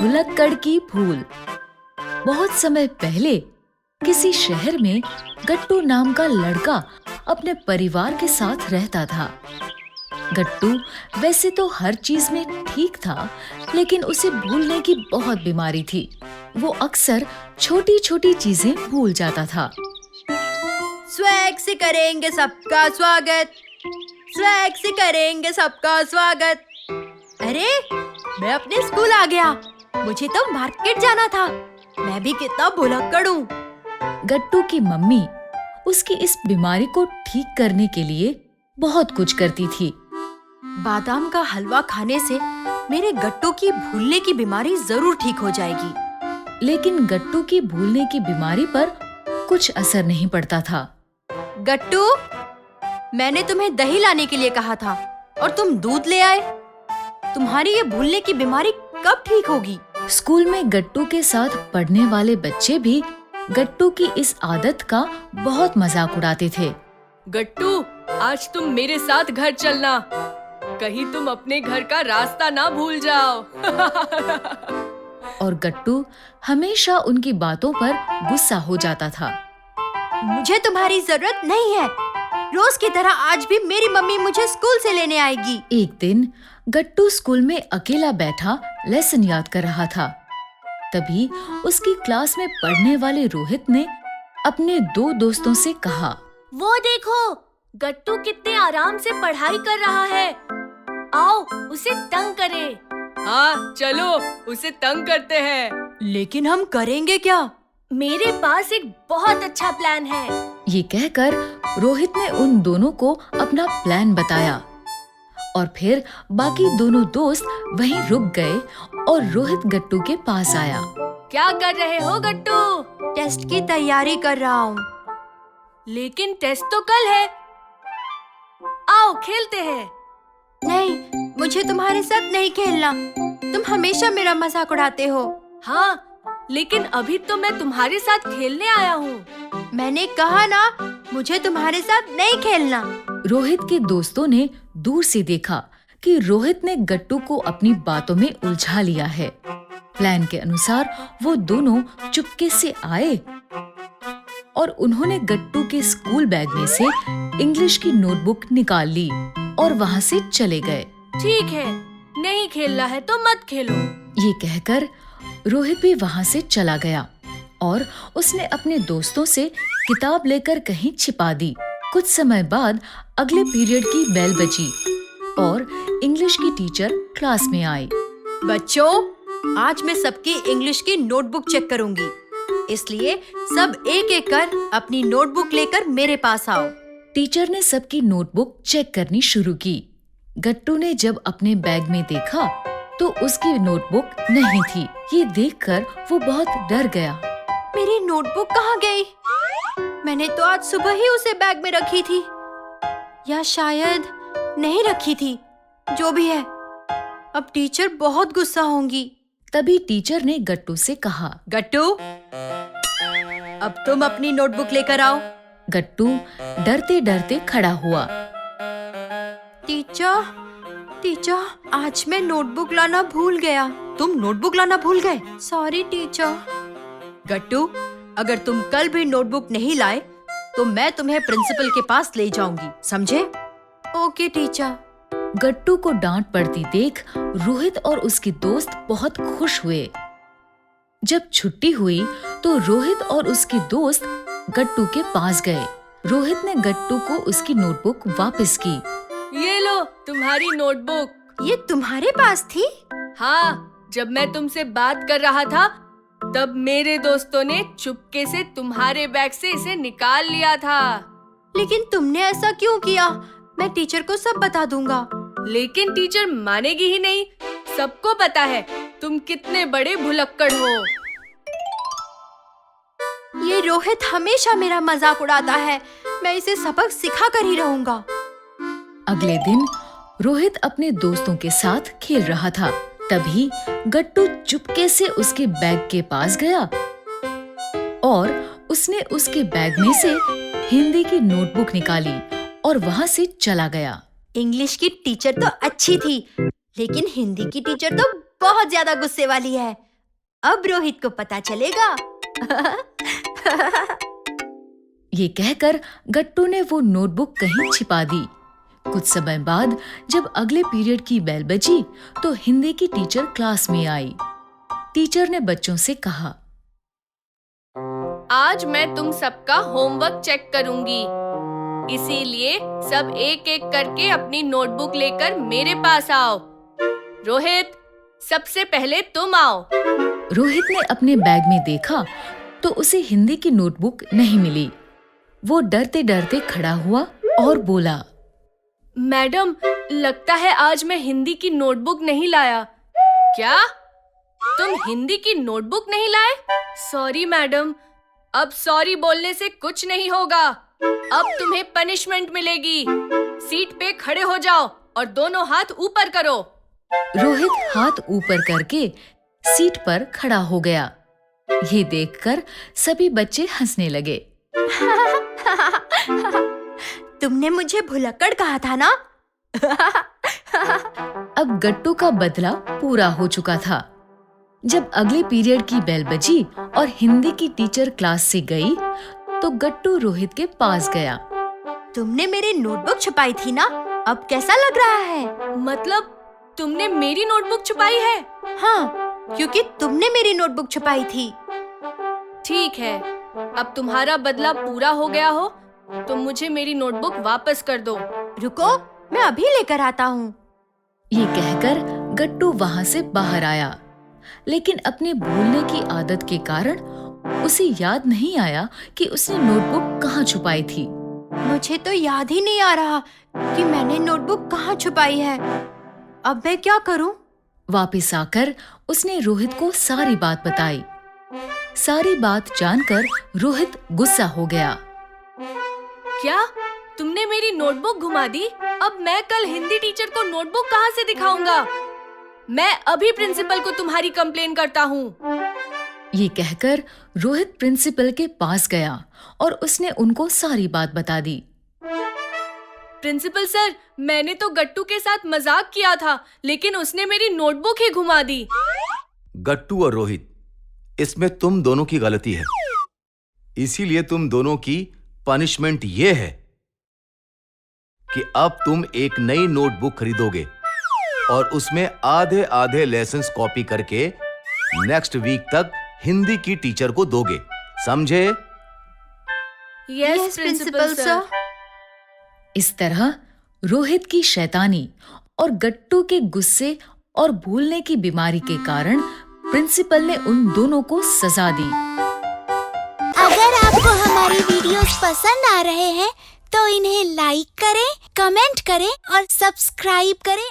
भुलक्कड़ की भूल। बहुत समय पहले किसी शहर में गट्टू नाम का लड़का अपने परिवार के साथ रहता था। गट्टू वैसे तो हर चीज में ठीक था, लेकिन उसे भूलने की बहुत बीमारी थी। वो अक्सर छोटी-छोटी चीजें भूल जाता था। स्वैग से करेंगे सबका स्वागत, स्वैग से करेंगे सबका स्वागत। अरे, मैं अपने स्कूल आ गया। मुझे तो मार्केट जाना था। मैं भी कितना भुलक्कड़ हूँ। गट्टू की मम्मी उसकी इस बीमारी को ठीक करने के लिए बहुत कुछ करती थी। बादाम का हलवा खाने से मेरे गट्टू की भूलने की बीमारी जरूर ठीक हो जाएगी। लेकिन गट्टू की भूलने की बीमारी पर कुछ असर नहीं पड़ता था। गट्टू, मैंने तुम्हें दही लाने के लिए कहा था और तुम दूध ले आए। तुम्हारी ये भूलने की बीमारी कब ठीक होगी? स्कूल में गट्टू के साथ पढ़ने वाले बच्चे भी गट्टू की इस आदत का बहुत मजाक उड़ाते थे। गट्टू, आज तुम मेरे साथ घर चलना, कहीं तुम अपने घर का रास्ता ना भूल जाओ। और गट्टू हमेशा उनकी बातों पर गुस्सा हो जाता था। मुझे तुम्हारी जरूरत नहीं है। रोज की तरह आज भी मेरी मम्मी मुझे स्कूल से लेने आएगी। एक दिन गट्टू स्कूल में अकेला बैठा लेसन याद कर रहा था। तभी उसकी क्लास में पढ़ने वाले रोहित ने अपने दो दोस्तों से कहा, वो देखो, गट्टू कितने आराम से पढ़ाई कर रहा है। आओ उसे तंग करें। हाँ, चलो उसे तंग करते हैं। लेकिन हम करेंगे क्या? मेरे पास एक बहुत अच्छा प्लान है। ये कहकर रोहित ने उन दोनों को अपना प्लान बताया और फिर बाकी दोनों दोस्त वहीं रुक गए और रोहित गट्टू के पास आया। क्या कर रहे हो गट्टू? टेस्ट की तैयारी कर रहा हूँ। लेकिन टेस्ट तो कल है। आओ खेलते हैं। नहीं, मुझे तुम्हारे साथ नहीं खेलना। तुम हमेशा मेरा मजाक उड़ाते हो। हाँ, लेकिन अभी तो मैं तुम्हारे साथ खेलने आया हूँ। मैंने कहा ना, मुझे तुम्हारे साथ नहीं खेलना। रोहित के दोस्तों ने दूर से देखा कि रोहित ने गट्टू को अपनी बातों में उलझा लिया है। प्लान के अनुसार वो दोनों चुपके से आए और उन्होंने गट्टू के स्कूल बैग में से इंग्लिश की नोटबुक निकाल ली और वहाँ से चले गए। ठीक है, नहीं खेलना है तो मत खेलो। ये कहकर रोहित भी वहाँ से चला गया और उसने अपने दोस्तों से किताब लेकर कहीं छिपा दी। कुछ समय बाद अगले पीरियड की बेल बजी और इंग्लिश की टीचर क्लास में आई। बच्चों, आज मैं सबकी इंग्लिश की नोटबुक चेक करूंगी, इसलिए सब एक एक कर अपनी नोटबुक लेकर मेरे पास आओ। टीचर ने सबकी नोटबुक चेक करनी शुरू की। गट्टू ने जब अपने बैग में देखा तो उसकी नोटबुक नहीं थी। ये देखकर वो बहुत डर गया। मेरी नोटबुक कहाँ गई? मैंने तो आज सुबह ही उसे बैग में रखी थी, या शायद नहीं रखी थी। जो भी है, अब टीचर बहुत गुस्सा होंगी। तभी टीचर ने गट्टू से कहा, गट्टू, अब तुम अपनी नोटबुक लेकर आओ। गट्टू डरते डरते खड़ा हुआ। टीचर, आज मैं नोटबुक लाना भूल गया। तुम नोटबुक लाना भूल गए? Sorry teacher. गट्टू, अगर तुम कल भी नोटबुक नहीं लाए तो मैं तुम्हें प्रिंसिपल के पास ले जाऊंगी, समझे? Okay teacher. गट्टू को डांट पड़ती देख रोहित और उसके दोस्त बहुत खुश हुए। जब छुट्टी हुई तो रोहित और उसके दोस्त गट्टू के पास गए। रोहित ने गट्टू को उसकी नोटबुक वापस की। ये लो तुम्हारी नोटबुक। ये तुम्हारे पास थी? हाँ, जब मैं तुमसे बात कर रहा था तब मेरे दोस्तों ने चुपके से तुम्हारे बैग से इसे निकाल लिया था। लेकिन तुमने ऐसा क्यों किया? मैं टीचर को सब बता दूंगा। लेकिन टीचर मानेगी ही नहीं। सबको पता है तुम कितने बड़े भुलक्कड़ हो। ये रोहित हमेशा मेरा मजाक उड़ाता है। मैं इसे सबक सिखा कर ही रहूंगा। अगले दिन रोहित अपने दोस्तों के साथ खेल रहा था। तभी गट्टू चुपके से उसके बैग के पास गया और उसने उसके बैग में से हिंदी की नोटबुक निकाली और वहाँ से चला गया। इंग्लिश की टीचर तो अच्छी थी, लेकिन हिंदी की टीचर तो बहुत ज्यादा गुस्से वाली है। अब रोहित को पता चलेगा। ये कहकर गट्टू ने वो नोटबुक कहीं छिपा दी। कुछ समय बाद जब अगले पीरियड की बेल बजी तो हिंदी की टीचर क्लास में आई। टीचर ने बच्चों से कहा, आज मैं तुम सबका होमवर्क चेक करूंगी, इसीलिए सब एक एक करके अपनी नोटबुक लेकर मेरे पास आओ। रोहित, सबसे पहले तुम आओ। रोहित ने अपने बैग में देखा तो उसे हिंदी की नोटबुक नहीं मिली। वो डरते डरते खड़ा हुआ और बोला, मैडम, लगता है आज मैं हिंदी की नोटबुक नहीं लाया। क्या? तुम हिंदी की नोटबुक नहीं लाए? सॉरी मैडम, अब सॉरी बोलने से कुछ नहीं होगा। अब तुम्हें पनिशमेंट मिलेगी। सीट पे खड़े हो जाओ और दोनों हाथ ऊपर करो। रोहित हाथ ऊपर करके सीट पर खड़ा हो गया। ये देखकर सभी बच्चे हंसने लगे। तुमने मुझे भुलक्कड़ कहा था ना? अब गट्टू का बदला पूरा हो चुका था। जब अगले पीरियड की बेल बजी और हिंदी की टीचर क्लास से गई तो गट्टू रोहित के पास गया। तुमने मेरी नोटबुक छुपाई थी ना? अब कैसा लग रहा है? मतलब तुमने मेरी नोटबुक छुपाई है? हाँ, क्योंकि तुमने मेरी नोटबुक छुपाई थी। ठीक है, अब तुम्हारा बदला पूरा हो गया हो तो मुझे मेरी नोटबुक वापस कर दो। रुको, मैं अभी लेकर आता हूँ। ये कहकर गट्टू वहाँ से बाहर आया, लेकिन अपने भूलने की आदत के कारण उसे याद नहीं आया कि उसने नोटबुक कहाँ छुपाई थी। मुझे तो याद ही नहीं आ रहा कि मैंने नोटबुक कहाँ छुपाई है। अब मैं क्या करूँ? वापस आकर उसने रोहित को सारी बात बताई। सारी बात जानकर रोहित गुस्सा हो गया। क्या? तुमने मेरी नोटबुक घुमा दी? अब मैं कल हिंदी टीचर को नोटबुक कहाँ से दिखाऊंगा? मैं अभी प्रिंसिपल को तुम्हारी कंप्लेन करता हूँ। ये कहकर रोहित प्रिंसिपल के पास गया और उसने उनको सारी बात बता दी। प्रिंसिपल सर, मैंने तो गट्टू के साथ मजाक किया था, लेकिन उसने मेरी नोटबुक ही घुमा दी। गट्टू और रोहित, इसमें तुम दोनों की गलती है। इसीलिए तुम दोनों की पनिशमेंट ये है कि अब तुम एक नई नोटबुक खरीदोगे और उसमें आधे आधे लेसन्स कॉपी करके नेक्स्ट वीक तक हिंदी की टीचर को दोगे, समझे? Yes principal sir. इस तरह रोहित की शैतानी और गट्टू के गुस्से और भूलने की बीमारी के कारण प्रिंसिपल ने उन दोनों को सजा दी। अगर आपको हमारी वीडियोस पसंद आ रहे हैं तो इन्हें लाइक करें, कमेंट करें और सब्सक्राइब करें